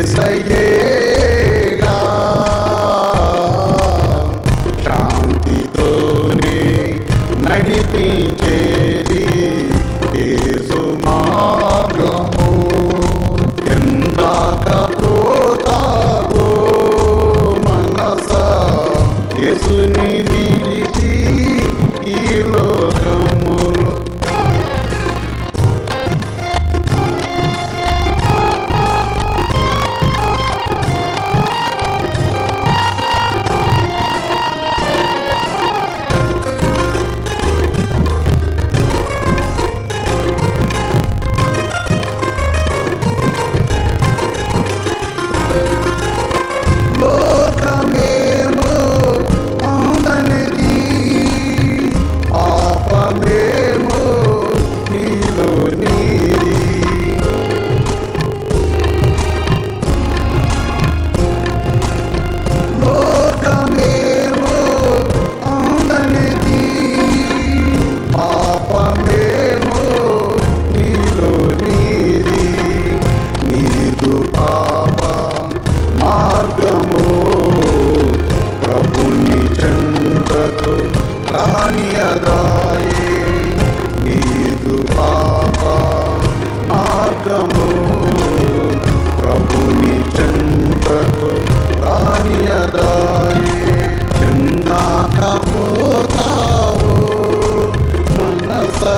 యేసయ్యేగా శాంతితోనే నడిపించేది యేసు మార్గము. ఎందాక పోతావో మనసా యేసుని విడిచి ఈ లోకములో. లోకమేమో అందనిది, పాపమేమో నీలో నీది. లోకమేమో అందనిది, పాపమేమో నీలో నీది. నీదు పాప మార్గము ప్రభుని చెంతకు రానియదాయే. నీదు పాప మార్గము ప్రభుని చెంతకు రానియదాయే. చెందాక పోతావో మనసా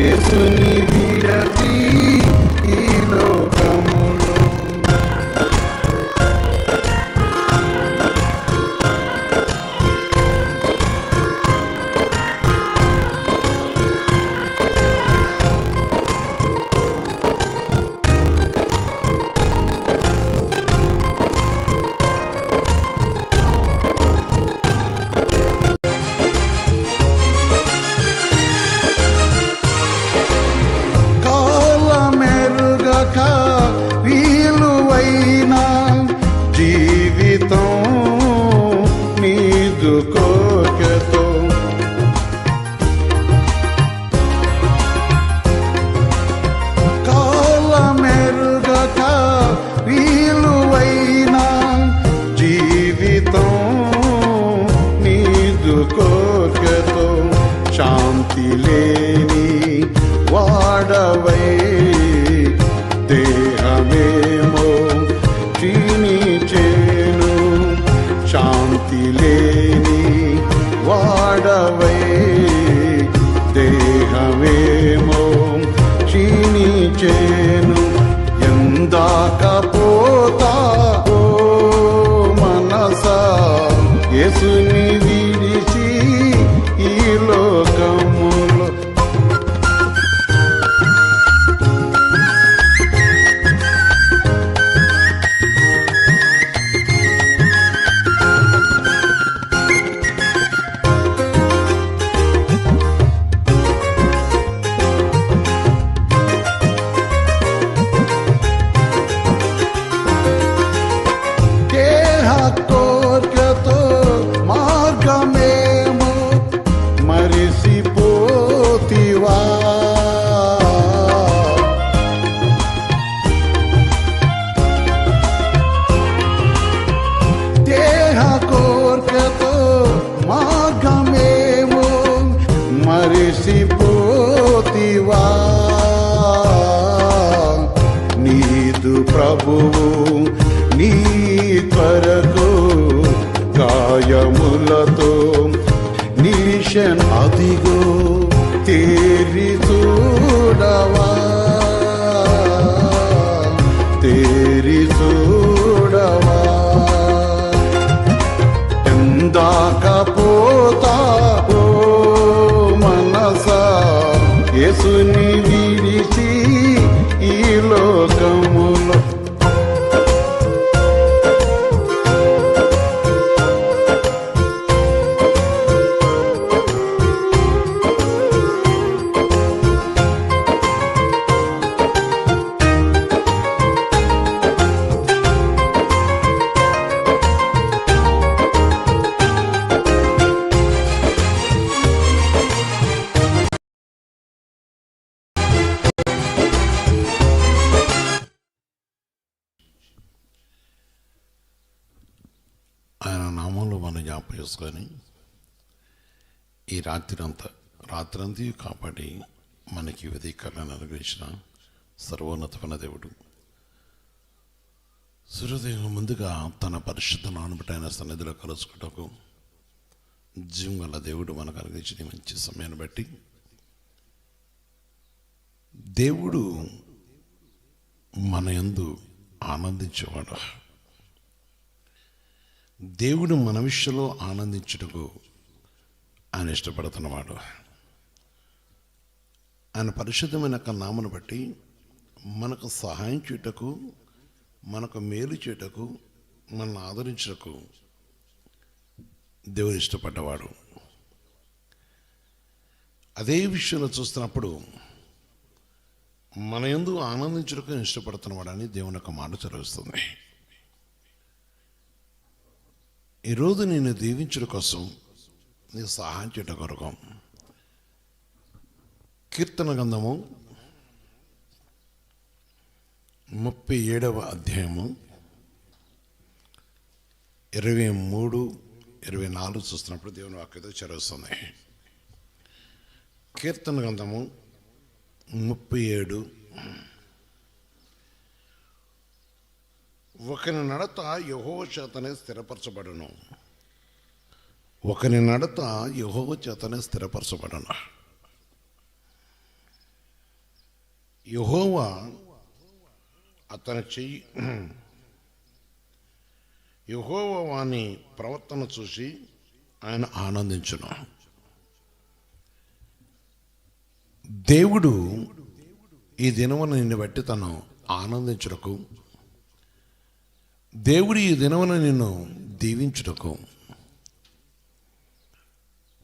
యేసుని విడచి ఈ లోకములో. కాలమెరుగక విలువైన జీవితం నీదు కోకెతో. కాలమెరుగక విలువైన జీవితం నీదు కోకెతో. శాంతి లేని వాడవై దేహమేమో క్షీణించేను. శాంతి లేని వాడవై దేహమేమో క్షీణించేను. ఎందాక పోతావో మనసా యేసుని విడిచి ఈ లోకములో. దేహ కోర్కెతో మార్గమేమో మరిసిపోతివా. దేహ కోర్కెతో మార్గమేమో మరిసిపోతివా. నీదు ప్రభువు నీ కొరకు గాయములతో నిలిషన్ అదిగో తేరి చూడవా. తేరి చూడవా. ఎందాక పోతావో మనసా యేసుని విడిచి ఈ లోకములో. నామంలో మనం జ్ఞాపకం చేసుకొని ఈ రాత్రంతా కాపాడి మనకి ఉదయకాలను అనుగ్రహించిన సర్వోన్నతమైన దేవుడు సూర్యోదయం ముందుగా తన పరిశుద్ధ నానబెట్టైన సన్నిధిలో కలుసుకుంటకు జీవం గల దేవుడు మనకు అనుగ్రహించిన మంచి సమయాన్ని బట్టి దేవుడు మన యందు ఆనందించేవాడు. దేవుడు మన విషయంలో ఆనందించుటకు ఆయన ఇష్టపడుతున్నవాడు. ఆయన పరిశుద్ధమైన నామను బట్టి మనకు సహాయం చేయుటకు, మనకు మేలు చేయుటకు, మనల్ని ఆదరించుటకు దేవుడు ఇష్టపడ్డవాడు. అదే విషయంలో చూస్తున్నప్పుడు మన యందు ఆనందించుటకు ఇష్టపడుతున్నవాడని దేవుని యొక్క మాట చదివిస్తుంది. ఈరోజు నేను దీవించడం కోసం నీకు సహాయం చేయడం కొరకు కీర్తన గ్రంథము 37వ అధ్యాయము 23, 24 చూస్తున్నప్పుడు దేవుని వాక్యతో చదువుతుంది. కీర్తన గ్రంథము 37. ఒకని నడత యెహోవా చేతనే స్థిరపరచబడును. ఒకని నడత యెహోవా చేతనే స్థిరపరచబడును. యెహోవా అతని చెయ్యి యెహోవా వాని ప్రవర్తన చూసి ఆయన ఆనందించును. దేవుడు ఈ దినమున నిన్ను బట్టి తను ఆనందించుటకు, దేవుడు ఈ దినమున నిన్ను దీవించుటకు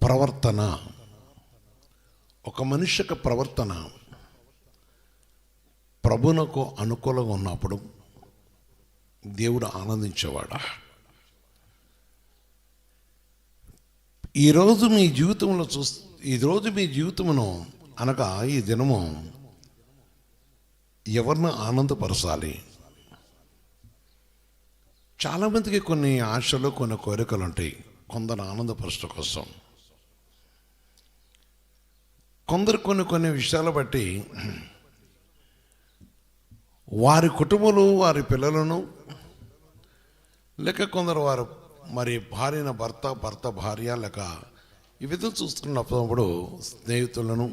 ప్రవర్తన, ఒక మనిషి యొక్క ప్రవర్తన ప్రభునకు అనుకూలంగా ఉన్నప్పుడు దేవుడు ఆనందించేవాడు. ఈరోజు మీ జీవితమును అనగా ఈ దినము ఎవరిని ఆనందపరచాలి? చాలామందికి కొన్ని ఆశలు, కొన్ని కోరికలు ఉంటాయి. కొందరు ఆనందపరచడం కోసం, కొందరు కొన్ని విషయాలు బట్టి వారి కుటుంబాలు, వారి పిల్లలను, లేక కొందరు వారు మరి భార్యన భర్త భార్య, లేక ఈ విధంగా చూస్తున్నప్పుడు స్నేహితులను,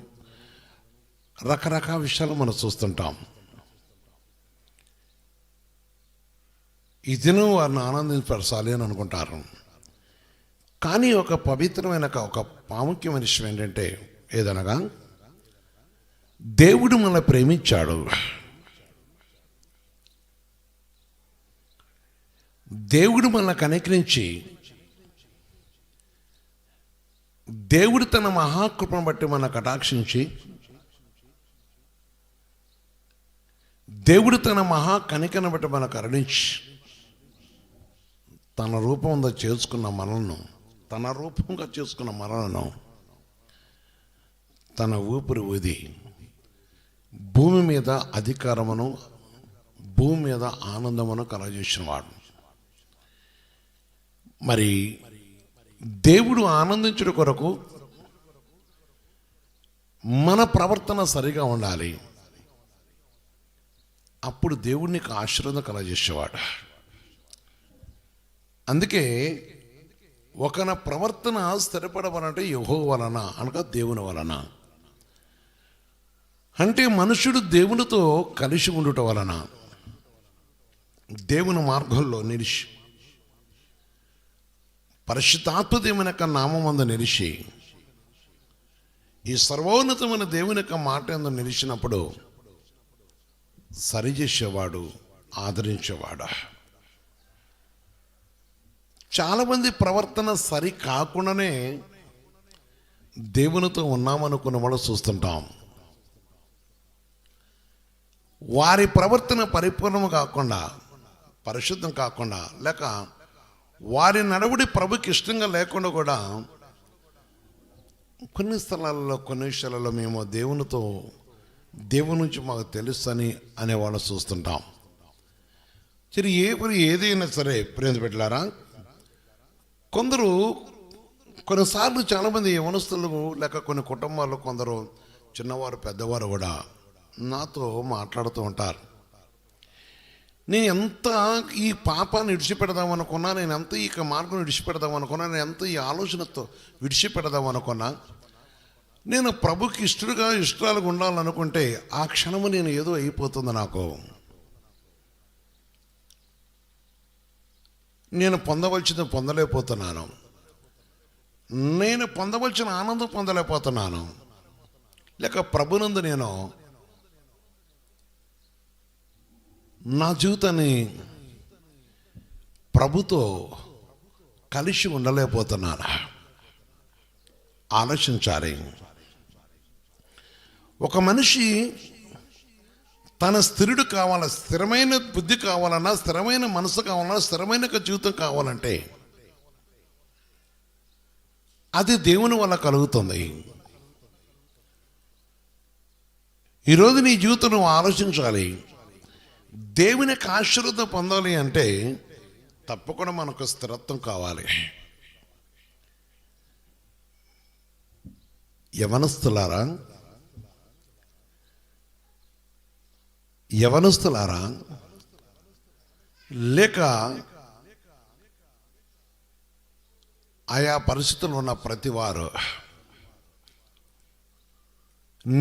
రకరకాల విషయాలు మనం చూస్తుంటాం. ఈ దినం వారిని ఆనందింపరచాలి అని అనుకుంటారు. కానీ ఒక పవిత్రమైన, ఒక ప్రాముఖ్యమైన విషయం ఏంటంటే ఏదనగా దేవుడు మనల్ని ప్రేమించాడు. దేవుడు మనల్ని కనికరించి, దేవుడు తన మహాకృపను బట్టి మన కటాక్షించి, దేవుడు తన మహా కనికను బట్టి మన కరుణించి తన రూపంగా చేసుకున్న మనలను తన ఊపిరి ఊది భూమి మీద అధికారమును, భూమి మీద ఆనందమును కలగజేసిన వాడు. మరి దేవుడు ఆనందించుట కొరకు మన ప్రవర్తన సరిగా ఉండాలి. అప్పుడు దేవుడు నీకు ఆశీర్వాదం కలగజేసేవాడు. అందుకే ఒకన ప్రవర్తన స్థిరపడవనంటే యెహోవా వలన, అనగా దేవుని వలన. అంటే మనుషుడు దేవునితో కలిసి ఉండుట వలన, దేవుని మార్గంలో నిలిచి, పరిశుద్ధాత్మ దేవుని యొక్క నామమందు నిలిచి, ఈ సర్వోన్నతమైన దేవుని యొక్క మాట యందు నిలిచినప్పుడు సరిచేసేవాడు, ఆదరించేవాడు. చాలామంది ప్రవర్తన సరి కాకుండానే దేవునితో ఉన్నామనుకున్న వాళ్ళు చూస్తుంటాం. వారి ప్రవర్తన పరిపూర్ణం కాకుండా, పరిశుద్ధం కాకుండా, లేక వారి నడవడి ప్రభుకి ఇష్టంగా లేకుండా కూడా కొన్ని స్థలాల్లో, కొన్ని విషయాలలో మేము దేవుని నుంచి మాకు తెలుసని అనేవాళ్ళు చూస్తుంటాం. సరే ఏదైనా సరే ప్రేమ పెట్టారా, కొందరు కొన్నిసార్లు చాలామంది యవనస్తులు లేక కొన్ని కుటుంబాల్లో కొందరు చిన్నవారు పెద్దవారు కూడా నాతో మాట్లాడుతూ ఉంటారు. నేను ఎంత ఈ పాపాన్ని విడిచిపెడదాం అనుకున్నా, నేను ఎంత ఈ మార్గం విడిచిపెడదాం అనుకున్నా, నేను ఎంత ఈ ఆలోచనతో విడిచిపెడదాం అనుకున్నా, నేను ప్రభుకి ఇష్టాలుగా ఉండాలనుకుంటే ఆ క్షణము నేను ఏదో అయిపోతుంది. నాకు నేను పొందవలసింది పొందలేకపోతున్నాను, నేను పొందవలసిన ఆనందం పొందలేకపోతున్నాను, లేక ప్రభునందు నేను నా జీవితాన్ని ప్రభుతో కలిసి ఉండలేకపోతున్నాను. ఆలోచించాలి. ఒక మనిషి తన స్థిరుడు కావాలా, స్థిరమైన బుద్ధి కావాలన్నా, స్థిరమైన మనసు కావాలన్నా, స్థిరమైన జీవితం కావాలంటే అది దేవుని వల్ల కలుగుతుంది. ఈరోజు నీ జీవితం నువ్వు ఆలోచించాలి. దేవుని యొక్క ఆశీర్వాదం పొందాలి అంటే తప్పకుండా మనకు స్థిరత్వం కావాలి. యవనస్తులారా లేక ఆయా పరిస్థితులు ఉన్న ప్రతివారు,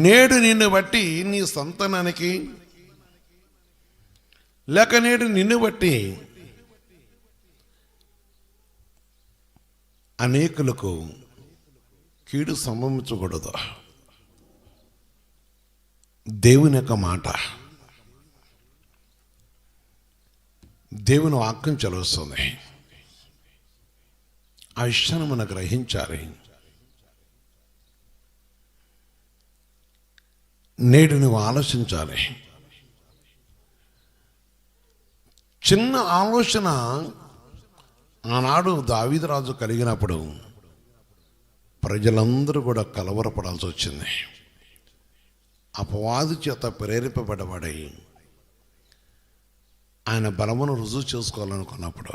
నేడు నిన్ను బట్టి నీ సంతానానికి లేక నేడు నిన్ను బట్టి అనేకులకు కీడు సంభవించకూడదు. దేవుని యొక్క మాట, దేవుని వాక్యం చదువుతుంది. ఆ విషయాన్ని మనం గ్రహించాలి. నేడు నువ్వు ఆలోచించాలి. చిన్న ఆలోచన ఆనాడు దావీదు రాజు కలిగినప్పుడు ప్రజలందరూ కూడా కలవరపడాల్సి వచ్చింది. అపవాది చేత ప్రేరేపబడబడి ఆయన బలమును రుజువు చేసుకోవాలనుకున్నప్పుడు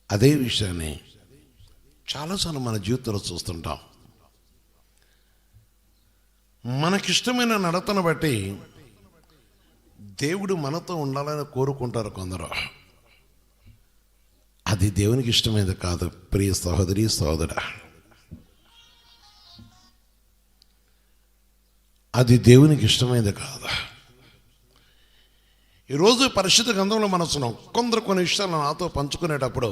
అదే విషయాన్ని చాలాసార్లు మన జీవితంలో చూస్తుంటాం. మనకిష్టమైన నడతను బట్టి దేవుడు మనతో ఉండాలని కోరుకుంటారు కొందరు. అది దేవునికి ఇష్టమైనది కాదు. ప్రియ సహోదరి సహోదరా, అది దేవునికి ఇష్టమైనది కాదు. ఈరోజు పరిశుద్ధ గ్రంథంలో మనసును కొందరు కొన్ని విషయాలు నాతో పంచుకునేటప్పుడు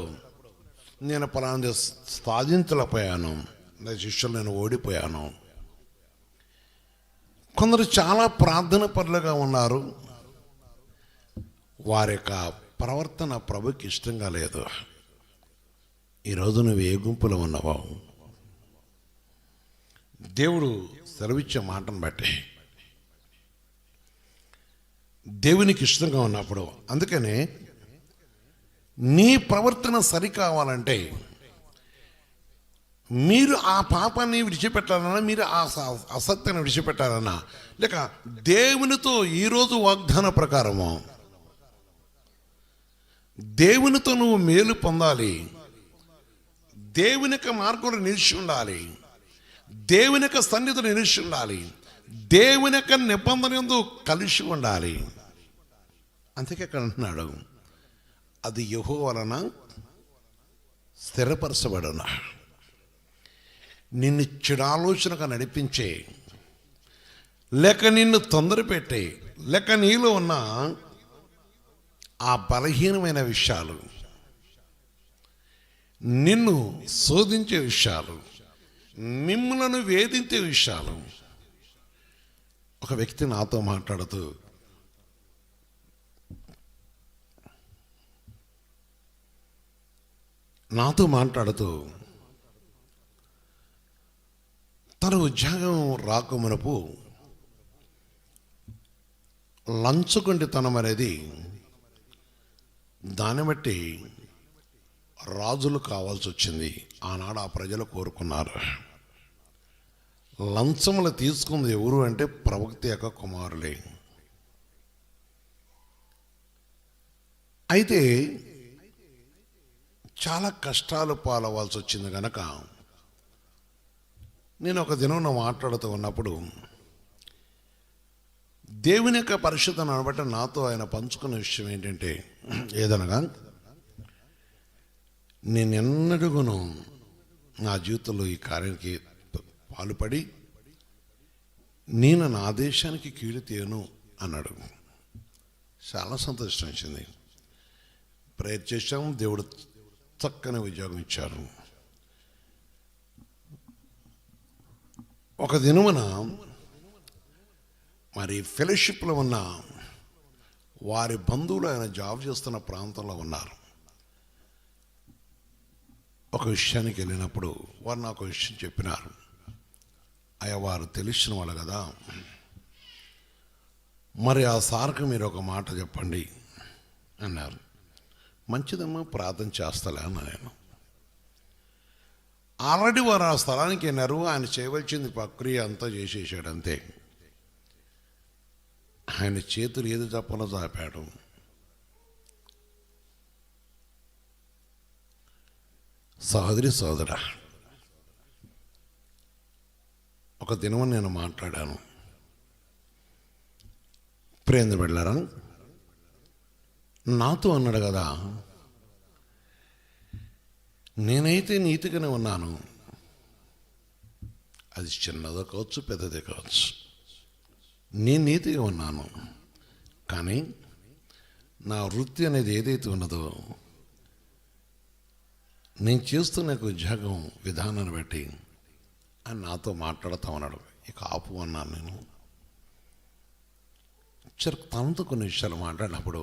నేను పలానా సాధించలేకపోయాను, నా శిష్యులు నేను ఓడిపోయాను. కొందరు చాలా ప్రార్థన పరులుగా ఉన్నారు, వారి యొక్క ప్రవర్తన ప్రభుకి ఇష్టంగా లేదు. ఈరోజు నువ్వు ఏ గుంపులో ఉన్నావో దేవుడు సెలవిచ్చే మాటను బట్టి దేవునికి ఇష్టంగా ఉన్నప్పుడు, అందుకనే నీ ప్రవర్తన సరికావాలంటే మీరు ఆ పాపాన్ని విడిచిపెట్టాలన్నా, మీరు ఆ అసత్యాన్ని విడిచిపెట్టాలన్నా, లేక దేవునితో ఈరోజు వాగ్దాన ప్రకారము దేవునితో నువ్వు మేలు పొందాలి, దేవుని యొక్క మార్గంలో నిలిచి ఉండాలి, దేవుని యొక్క సన్నిధిలో నిలిచి ఉండాలి, దేవుని యొక్క నిబంధన యందు కలిసి ఉండాలి. అందుకే ఇక్కడ అంటున్నాడు, అది యెహోవా వలన స్థిరపరచబడును. నిన్ను చెడాలోచనగా నడిపించే, లేక నిన్ను తొందర పెట్టే, లేక నీలో ఉన్న ఆ బలహీనమైన విషయాలు, నిన్ను శోధించే విషయాలు, మిమ్మలను వేధించే విషయాలు. ఒక వ్యక్తి నాతో మాట్లాడుతూ తన ఉద్యోగం రాకమునపు లంచగొండితనం అనేది, దాన్ని బట్టి రాజులు కావాల్సి వచ్చింది. ఆనాడు ఆ ప్రజలు కోరుకున్నారు. లంచములు తీసుకుంది ఎవరు అంటే ప్రవక్త యొక్క కుమారులే. అయితే చాలా కష్టాలు పాలవ్వాల్సి వచ్చింది కనుక నేను ఒక దినం మాట్లాడుతూ ఉన్నప్పుడు దేవుని యొక్క పరిశుద్ధను బట్టి నాతో ఆయన పంచుకున్న విషయం ఏంటంటే, ఏదనగా నేనెన్నడుగును నా జీవితంలో ఈ కార్యానికి పాల్పడి నేను నా దేశానికి కీడు తీయను అన్నాడు. చాలా సంతోషం వచ్చింది. ప్రేయర్ చేశాం, దేవుడు చక్కని ఉద్యోగం ఇచ్చారు. ఒక దినమున మరి ఫెలోషిప్లో ఉన్న వారి బంధువులు ఆయన జాబ్ చేస్తున్న ప్రాంతంలో ఉన్నారు. ఒక విషయానికి వెళ్ళినప్పుడు వారు నాకు ఒక విషయం చెప్పినారు. అయ్యా, వారు తెలిసిన వాళ్ళు కదా, మరి ఆ సార్కు మీరు ఒక మాట చెప్పండి అన్నారు. మంచిదమ్మా, ప్రార్థన చేస్తలే అన్నా నేను. ఆల్రెడీ వారు ఆ స్థలానికి వెళ్ళారు. ఆయన చేయవలసింది ప్రక్రియ అంతా చేసేసాడు అంతే. ఆయన చేతులు ఏది తప్పనో చాపాడు. సహోదరి సోదరా, ఒక దినం నేను మాట్లాడాను. ప్రేంద్ర బిడ్డలారా, నాతో అన్నాడు కదా, నేనైతే నీతిగానే ఉన్నాను. అది చిన్నదో కావచ్చు, పెద్దదే కావచ్చు. నేను నీతిగా ఉన్నాను. కానీ నా వృత్తి అనేది ఏదైతే ఉన్నదో, నేను చేస్తున్న ఉద్యోగం విధానాన్ని బట్టి అని నాతో మాట్లాడుతూ ఉన్నాడు. ఇక ఆపు అన్నాను నేను. తనతో కొన్ని విషయాలు మాట్లాడినప్పుడు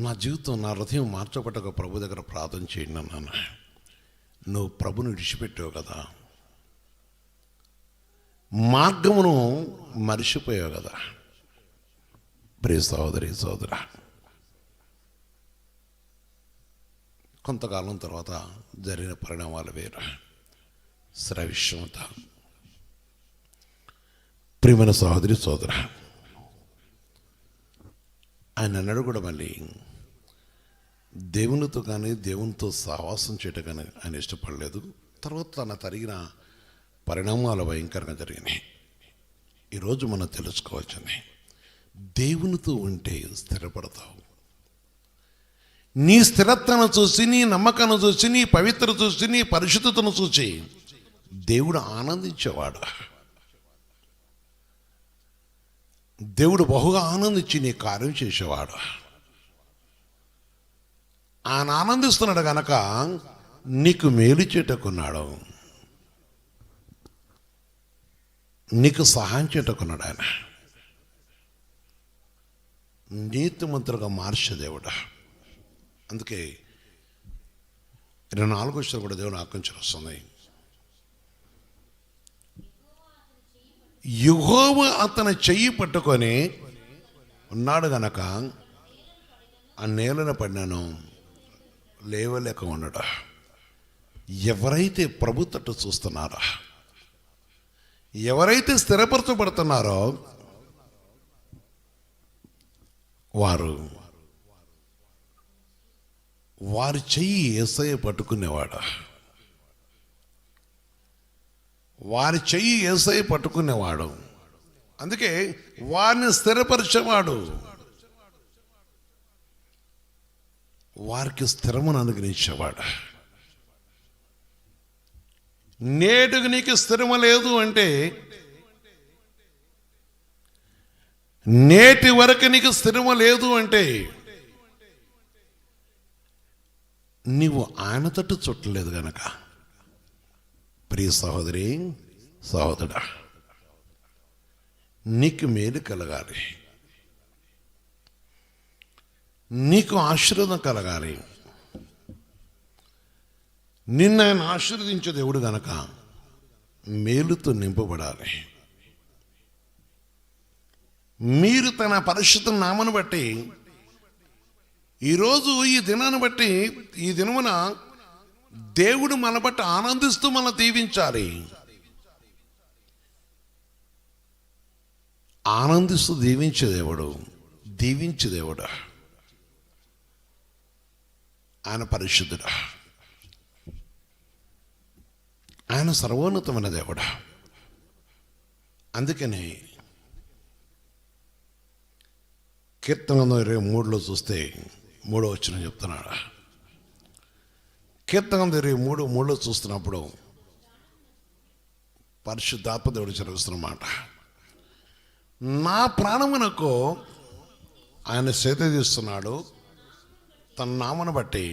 నా జీవితం, నా హృదయం మార్చబడ్డ ప్రభు దగ్గర ప్రార్థన చేయండి అన్నాను. నువ్వు ప్రభుని విడిచిపెట్టావు కదా, మార్గమును మరిచిపోయావు కదా. ప్రియ సహోదరి సోదరా, కొంతకాలం తర్వాత జరిగిన పరిణామాలు వేరు. శ్రవిష్యమత. ప్రియమైన సహోదరి సోదరా, ఆయన అన్నాడు కూడా, మళ్ళీ దేవునితో కానీ దేవునితో సహవాసం చేయటం కానీ ఆయన ఇష్టపడలేదు. తర్వాత తన తరిగిన పరిణామాలు భయంకరంగా జరిగినాయి. ఈరోజు మనం తెలుసుకోవాల్సింది, దేవునితో ఉంటే స్థిరపడతావు. నీ స్థిరత్వాన్ని చూసి, నీ నమ్మకాన్ని చూసి, నీ పవిత్రత చూసి, నీ పరిశుద్ధతను చూసి దేవుడు ఆనందించేవాడు. దేవుడు బహుగా ఆనందించి నీ కార్యం చేసేవాడు. ఆయన ఆనందిస్తున్నాడు గనక నీకు మేలు చేటకున్నాడు, నీకు సహాయం చేటకున్నాడు. ఆయన నీతిమంతులుగా మార్చే దేవుడు. అందుకే 24 వచ్చిన కూడా దేవుడు ఆకంచలు వస్తుంది. యెహోవా అతని చెయ్యి పట్టుకొని ఉన్నాడు గనక ఆ నేలన పడినాను, లేవలేక ఉన్నాడు. ఎవరైతే ప్రభు తట్టు చూస్తున్నారో, ఎవరైతే స్థిరపరచబడుతున్నారో వారి చెయ్యి యేసయ్య పట్టుకునేవాడు. వారి చెయ్యి యేసయ్య పట్టుకునేవాడు. అందుకే వారిని స్థిరపరిచేవాడు, వారికి స్థిరమును అనుగ్రహించేవాడు. నేటికి నీకు స్థిరము లేదు అంటే, నేటి వరకు నీకు స్థిరము లేదు అంటే నీవు ఆయన తట్టు చుట్టలేదు గనక. ప్రియ సహోదరి సహోదరుడా, నీకు మేలు కలగాలి, నీకు ఆశీర్వాదం కలగాలి. నిన్న ఆయన ఆశీర్వదించే దేవుడు గనక మేలుతో నింపబడాలి. మీరు తన పరిశుద్ధ నామను బట్టి ఈరోజు ఈ దినాన్ని బట్టి, ఈ దినమున దేవుడు మన బట్టి ఆనందిస్తూ మన దీవించాలి. ఆనందిస్తూ దీవించే దేవుడు, దీవించే దేవుడు. ఆయన పరిశుద్ధుడు, ఆయన సర్వోన్నతమైన దేవుడు. అందుకని కీర్తన 23లో చూస్తే 3వ వచనం చెప్తున్నాడు. కీర్తన 23:3 చూస్తున్నప్పుడు పరిశుద్ధాత్మ దేవుడు చదివిస్తున్నమాట. నా ప్రాణమునకు ఆయన సేద తీస్తున్నాడు, తన నామను బట్టి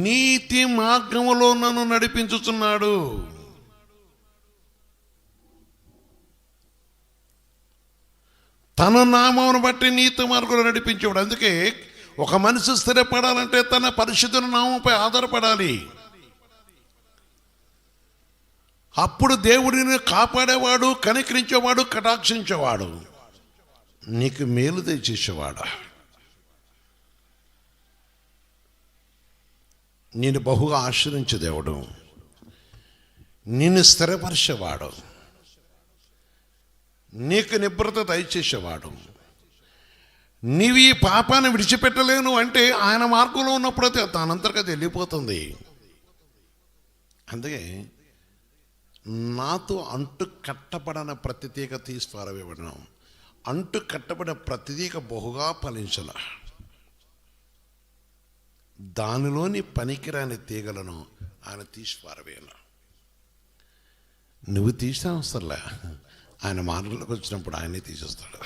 నీతి మార్గములో నన్ను నడిపించుచున్నాడు. తన నామమును బట్టి నీతి మార్గంలో నడిపించేవాడు. అందుకే ఒక మనిషి స్థిరపడాలంటే తన పరిశుద్ధ నామంపై ఆధారపడాలి. అప్పుడు దేవుడిని కాపాడేవాడు, కనికరించేవాడు, కటాక్షించేవాడు, నీకు మేలు తెచ్చేసేవాడు, నేను బహుగా ఆశ్రయించే దేవుడు, నిన్ను స్థిరపరిచేవాడు, నీకు నిబ్రత దయచేసేవాడు. నీవు ఈ పాపాన్ని విడిచిపెట్టలేను అంటే ఆయన మార్గంలో ఉన్నప్పుడు అయితే తానంతర్గత వెళ్ళిపోతుంది. అందుకే నాతో అంటు కట్టబడిన ప్రతి తీగ తీసి పారవేయబడినాం. అంటు కట్టబడిన ప్రతి తీగ బహుగా ఫలించల, దానిలోని పనికిరాని తీగలను ఆయన తీసి పారవేయన. నువ్వు తీసిన అవసరంలే, ఆయన మార్గంలోకి వచ్చినప్పుడు ఆయనే తీసేస్తాడు.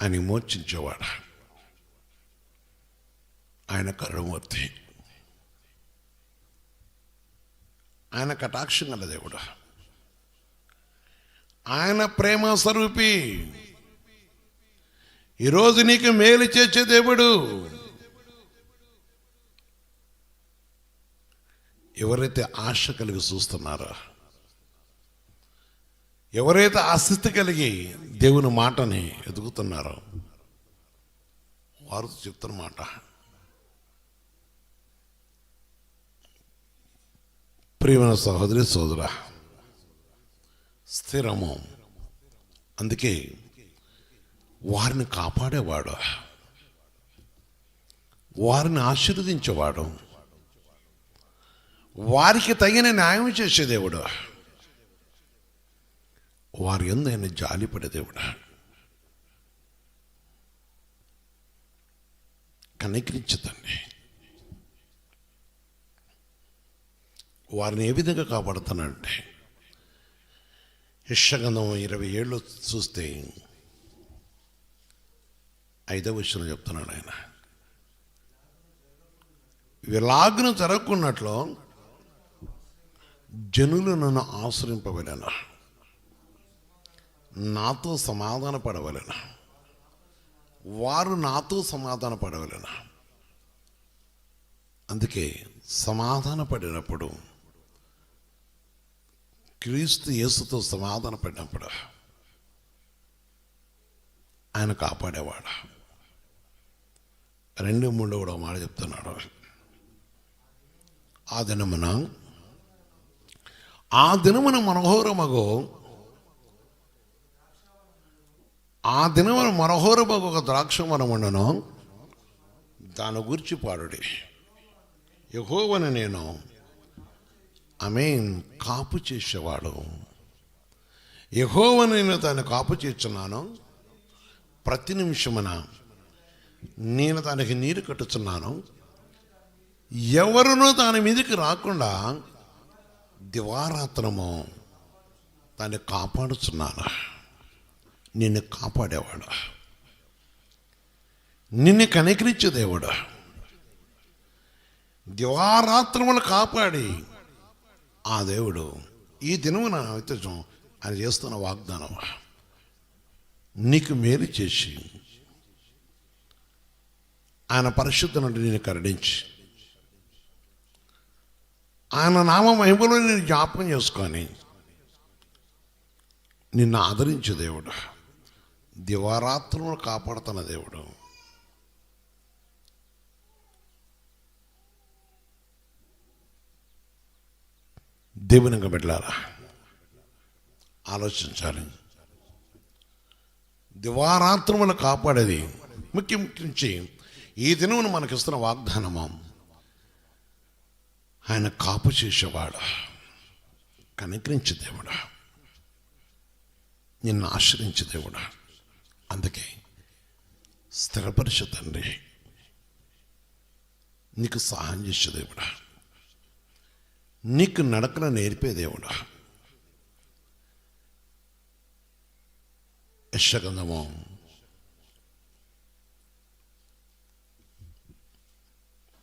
ఆయన విమోచించేవాడు, ఆయన కరుణమూర్తి, ఆయన కటాక్షం గల దేవుడు, ఆయన ప్రేమ స్వరూపి, ఈరోజు నీకు మేలు చేసే దేవుడు. ఎవరైతే ఆశ కలిగి చూస్తున్నారో, ఎవరైతే ఆసక్తి కలిగి దేవుని మాటని ఎదుగుతున్నారో వారు చెప్తున్న మాట, ప్రియమైన సహోదరి సోదర, స్థిరము. అందుకే వారిని కాపాడేవాడు, వారిని ఆశీర్వదించేవాడు, వారికి తగిన న్యాయం చేసే దేవుడు, వారి యందు ఆయన జాలిపడే దేవుడు, కనికరించదండి. వారిని ఏ విధంగా కాపాడుతానంటే యెషయా 27 చూస్తే 5వ వచనం చెప్తున్నాడు ఆయన, విలాగ్నం జరగకున్నట్లు జనులు నన్ను ఆశ్రయింపవలెను, నాతో సమాధాన పడవలెను, వారు నాతో సమాధాన పడవలెను. అందుకే సమాధాన పడినప్పుడు, క్రీస్తు యేసుతో సమాధాన పడినప్పుడు ఆయన కాపాడేవాడు. 2:3 కూడా మాట చెప్తున్నాడు, ఆ దినమున మనోహరమగు ఒక ద్రాక్షవనం ఉండను, దాని గురించి పాడుడి. యెహోవాను నేను ఆమేన్ కాపు చేసేవాడు, యెహోవాను నేను దాన్ని కాపు చేస్తున్నాను, ప్రతి నిమిషమున నేను దానికి నీరు కట్టుచున్నాను, ఎవరునూ దాని మీదకి రాకుండా దివారాత్రము దాన్ని కాపాడుచున్నాను. నిన్ను కాపాడేవాడు, నిన్ను కనికరించే దేవుడు, దివారాత్రములు కాపాడి ఆ దేవుడు ఈ దినమున ఆయన చేస్తున్న వాగ్దానం, నీకు మేలు చేసి ఆయన పరిశుద్ధ నుండి నేను కరుణించి ఆయన నామ మహిమలో నేను జ్ఞాపకం చేసుకొని నిన్ను ఆదరించే దేవుడు, దివారాత్రములు కాపాడుతున్న దేవుడు. దేవునిగా బిడ్డలారా ఆలోచించాలి. దివారాత్రములు కాపాడేది ముఖ్యం నుంచి ఈ దినమును మనకిస్తున్న వాగ్దానము, ఆయన కాపు చేసేవాడు, కనికరించే దేవుడా, నిన్ను ఆశ్రయించే దేవుడా. అందుకే స్థిరపరిచే తండ్రి, నీకు సహాయం చేసే దేవుడా, నీకు నడకను నేర్పే దేవుడా. యెషయా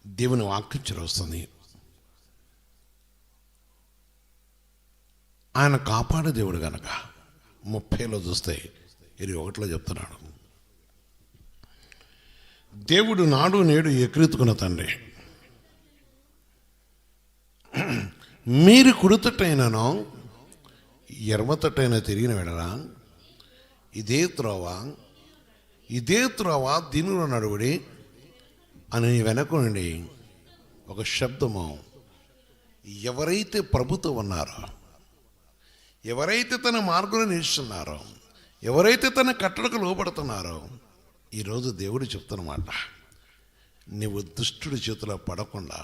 దేవుని వాక్యం వస్తుంది. ఆయన కాపాడే దేవుడు కనుక 30లో చూస్తే 21లో చెప్తున్నాడు, దేవుడు నాడు నేడు ఎక్కిరెత్తుకున్న తండ్రి, మీరు కుడితట్టైనను ఎడమతట్టైన తిరిగిన వెడలా ఇదే త్రోవ దీనిలో నడువుడి అని వెనక నుండి ఒక శబ్దము, ఎవరైతే ప్రభుతో ఉన్నారో, ఎవరైతే తన మార్గంలో నిలుస్తున్నారో, ఎవరైతే తన కట్టడకు లోపడుతున్నారో, ఈరోజు దేవుడు చెప్తున్నమాట, నీవు దుష్టుడి చేతిలో పడకుండా,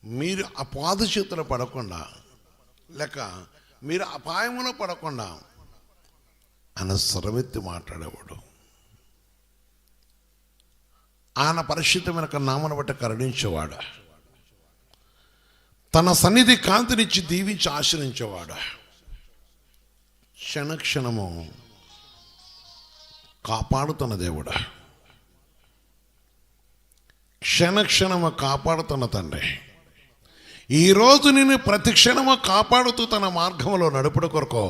మీరు అపాద చేతిలో పడకుండా, లేక మీరు అపాయంలో పడకుండా ఆయన స్వరమెత్తి మాట్లాడేవాడు. ఆయన పరిశుద్ధమైన నామను బట్టి కరుణించేవాడు, తన సన్నిధి కాంతినిచ్చి దీవించి ఆశ్రయించేవాడు, క్షణక్షణము కాపాడుతున్న దేవుడు, క్షణక్షణము కాపాడుతున్న తండ్రి. ఈరోజు నేను ప్రతి క్షణము కాపాడుతూ తన మార్గంలో నడుపుడు కొరకు,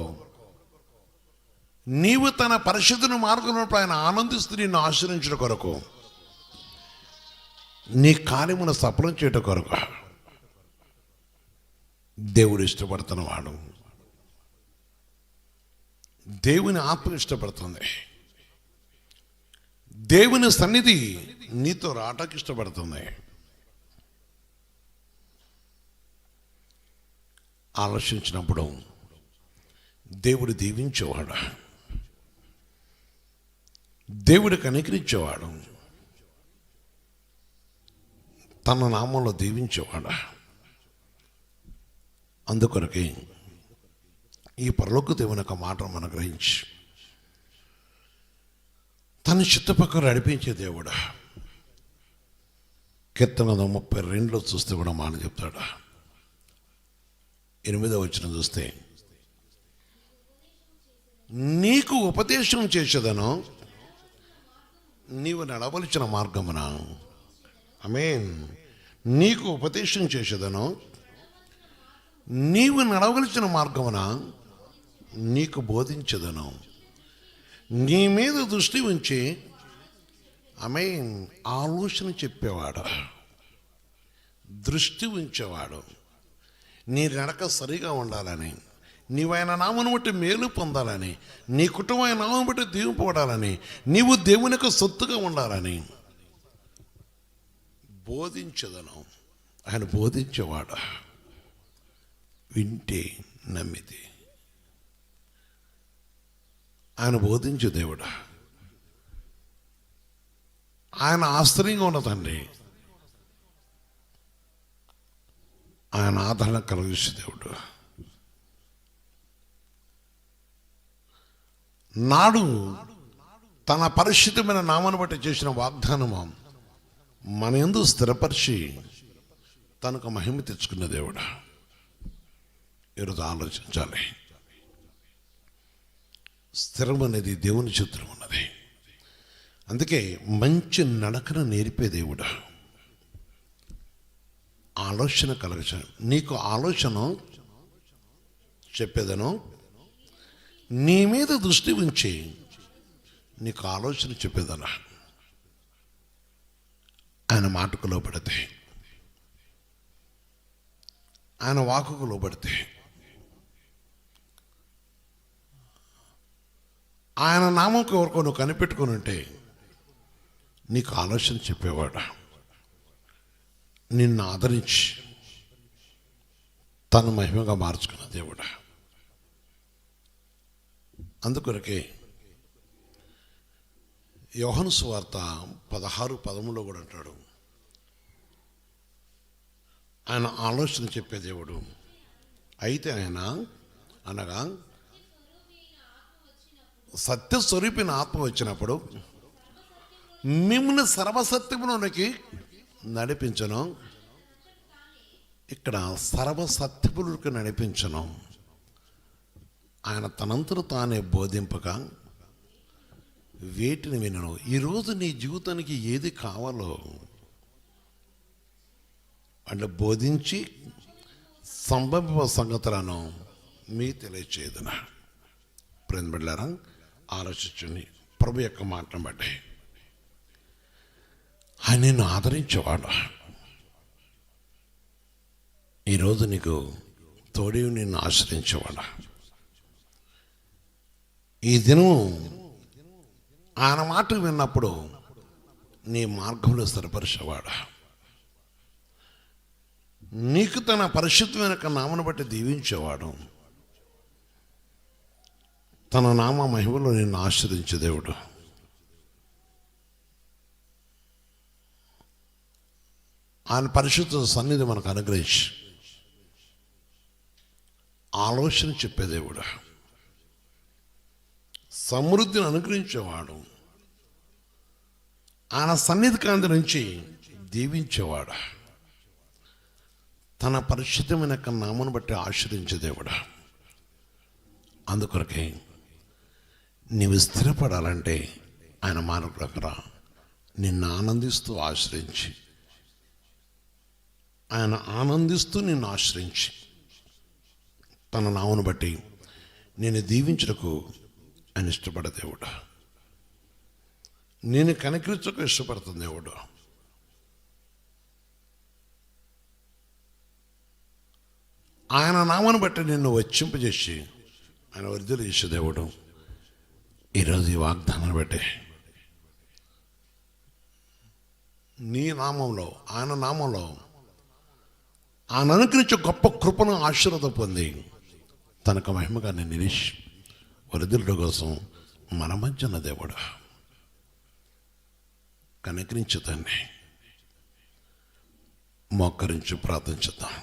నీవు తన పరిశుద్ధుని మార్గంలో ఆయన ఆనందిస్తూ నిన్ను ఆశ్రయించడం కొరకు, నీ కార్యమును సఫలం చేయడం కొరకు దేవుడు ఇష్టపడుతున్నవాడు. దేవుని ఆత్మ ఇష్టపడుతుంది. దేవుని సన్నిధి నీతో రావటానికి ఇష్టపడుతుంది. ఆలోచించినప్పుడు దేవుడు దీవించేవాడు, దేవుడు కనికరించేవాడు, తన నామంలో దీవించేవాడు. అందుకొరకే ఈ పరలోక దేవుని యొక్క మాటను మనం గ్రహించి తన చుట్టుపక్కల నడిపించే దేవుడు. కీర్తన 32లో చూస్తే కూడా మాట చెప్తాడు. 8వ వచనం చూస్తే, నీకు ఉపదేశం చేసేదను నీవు నడవలసిన మార్గమున, ఆమేన్, నీకు ఉపదేశం చేసేదను నీవు నడవలసిన మార్గమున నీకు బోధించదను. నీ మీద దృష్టి ఉంచి, ఆమేన్, ఆలోచన చెప్పేవాడు, దృష్టి ఉంచేవాడు, నీ నడక సరిగా ఉండాలని, నీవైన నామను బట్టి మేలు పొందాలని, నీ కుటుంబమైన నామను బట్టి దీవింపబడాలని, నీవు దేవునికి సొత్తుగా ఉండాలని బోధించదను. ఆయన బోధించేవాడు, వింటే నమ్మితే. ఆయన బోధించే దేవుడు, ఆయన ఆశ్చర్యంగా ఉన్న తండ్రి, ఆయన ఆదరణ కలిగించే దేవుడు. నాడు తన పరిశుద్ధమైన నామాన్ని బట్టి చేసిన వాగ్దానము మన యందు స్థిరపరిచి తనకు మహిమ తెచ్చుకున్న దేవుడు. ఈరోజు ఆలోచించాలి, స్థిరం అనేది దేవుని చిత్రం ఉన్నది. అందుకే మంచి నడకను నేర్పే దేవుడు, ఆలోచన కలగ, నీకు ఆలోచన చెప్పేదను, నీ మీద దృష్టి ఉంచి నీకు ఆలోచన చెప్పేదను. ఆయన మాటకు లోబడితే, ఆయన వాకుకు లోబడితే, ఆయన నామంకు ఎవరికో నువ్వు కనిపెట్టుకుని ఉంటే నీకు ఆలోచన చెప్పేవాడు, నిన్ను ఆదరించి తను మహిమగా మార్చుకున్న దేవుడు. అందుకొరకే యోహాను సువార్త 16:13 కూడా అంటాడు, ఆయన ఆలోచన చెప్పే దేవుడు. అయితే ఆయన అనగా సత్యస్వరూపిన ఆత్మ వచ్చినప్పుడు మిమ్మల్ని సర్వసత్యములోనికి నడిపించను. ఇక్కడ సర్వసత్యములకు నడిపించను. ఆయన తనంతట తానే బోధింపక వేటిని వినను. ఈరోజు నీ జీవితానికి ఏది కావాలో అంటే బోధించి సంభవ సంగతులను మీ తెలియచేదన. ప్రేమ బిడ్డలారా, ఆలోచించండి. ప్రభు యొక్క మాటను బట్టి ఆయన నిన్ను ఆదరించేవాడు. ఈరోజు నీకు తోడి నిన్ను ఆశ్రయించేవాడు. ఈ దినం ఆయన మాట విన్నప్పుడు నీ మార్గంలో స్థిరపరిచేవాడు. నీకు తన పరిశుద్ధమైన నామను బట్టి దీవించేవాడు. తన నామ మహిమలో నిన్ను ఆశ్రయించే దేవుడు. ఆయన పరిశుద్ధ సన్నిధి మనకు అనుగ్రహించి ఆలోచన చెప్పే దేవుడు, సమృద్ధిని అనుగ్రహించేవాడు, ఆయన సన్నిధి కాంతి నుంచి దీవించేవాడు, తన పరిశుద్ధమైన నామను బట్టి ఆశ్రయించే దేవుడు. అందుకొరకే నీవు స్థిరపడాలంటే ఆయన మార్గ ప్రకారం నిన్ను ఆనందిస్తూ ఆశ్రయించి, ఆయన ఆనందిస్తూ నిన్ను ఆశ్రయించి తన నామను బట్టి నేను దీవించుటకు ఆయన ఇష్టపడే దేవుడు. నేను కనికరించకు ఇష్టపడుతుంది దేవుడు. ఆయన నామను బట్టి నిన్ను వచ్చింపజేసి ఆయన వర్ధలు చేసే దేవుడు. ఈరోజు ఈ వాగ్దానాన్ని బట్టి నీ నామంలో, ఆయన నామంలో ఆయన అనుకరించే గొప్ప కృపను ఆశీర్వాదం పొంది తనకు మహిమగా నేను నిలిచి వరిదిలుడు కోసం మన మధ్యన దేవుడు కనికరించుతాన్ని మోకరించి ప్రార్థించుతాం.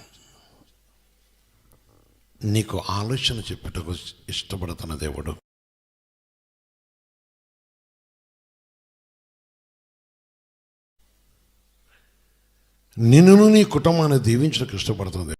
నీకు ఆలోచన చెప్పుటకు ఇష్టపడుతున్న దేవుడు, నిన్ను నీ కుటుంబాన్ని దీవించడానికి ఇష్టపడుతుంది.